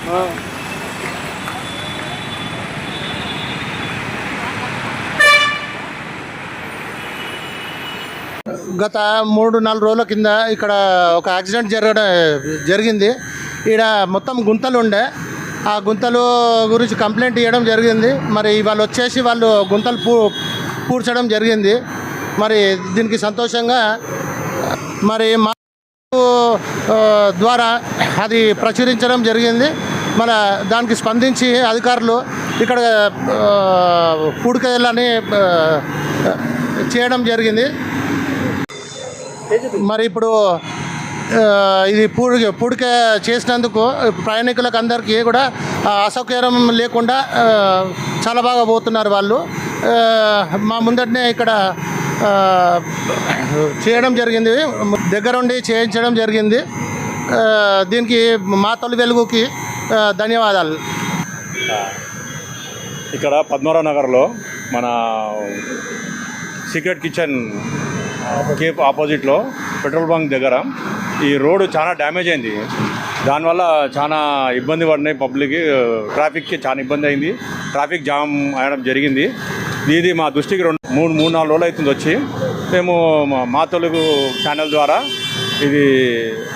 గత 3-4 రోజుల కింద ఇక్కడ ఒక యాక్సిడెంట్ జరిగింది. ఈడ మొత్తం గుంతలు ఉండే, ఆ గుంతలు గురించి కంప్లైంట్ ఇవ్వడం జరిగింది. మరి వాళ్ళు వచ్చేసి వాళ్ళు గుంతలు పూడ్చడం జరిగింది. మరి దీనికి సంతోషంగా మరి మా ద్వారా అది ప్రచురించడం జరిగింది. మన దానికి స్పందించి అధికారులు ఇక్కడ పూడికలని చేయడం జరిగింది. మరి ఇప్పుడు ఇది పూడిక చేసినందుకు ప్రయాణికులకు అందరికీ కూడా అసౌకర్యం లేకుండా చాలా బాగా పోతున్నారు వాళ్ళు. మా ముందటనే ఇక్కడ చేయడం జరిగింది, దగ్గరుండి చేయించడం జరిగింది. దీనికి మా తొలి వెలుగుకి ధన్యవాదాలు. ఇక్కడ పద్మనాభ నగర్లో మన సీక్రెట్ కిచెన్ కేఫ్ ఆపోజిట్లో పెట్రోల్ బంక్ దగ్గర ఈ రోడ్డు చాలా డ్యామేజ్ అయింది. దానివల్ల చాలా ఇబ్బంది పడినాయి పబ్లిక్, ట్రాఫిక్కి చాలా ఇబ్బంది అయింది. ట్రాఫిక్ జామ్ అయ్యడం జరిగింది. ఇది మా దృష్టికి 3-4 రోజులు అవుతుంది వచ్చి. మేము మా తెలుగు ఛానల్ ద్వారా ఇది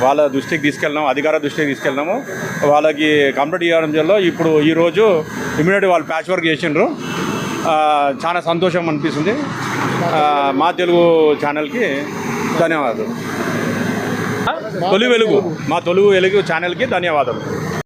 వాళ్ళ దృష్టికి తీసుకెళ్ళినాము, అధికార దృష్టికి తీసుకెళ్ళినాము. వాళ్ళకి కంప్లీట్ చేయడం వల్ల ఇప్పుడు ఈరోజు ఇమీడియట్ వాళ్ళు ప్యాచ్ వర్క్ చేసిండ్రు. చాలా సంతోషం అనిపిస్తుంది. మా తెలుగు ఛానల్కి ధన్యవాదాలు. మా తెలుగు ఛానల్కి ధన్యవాదాలు.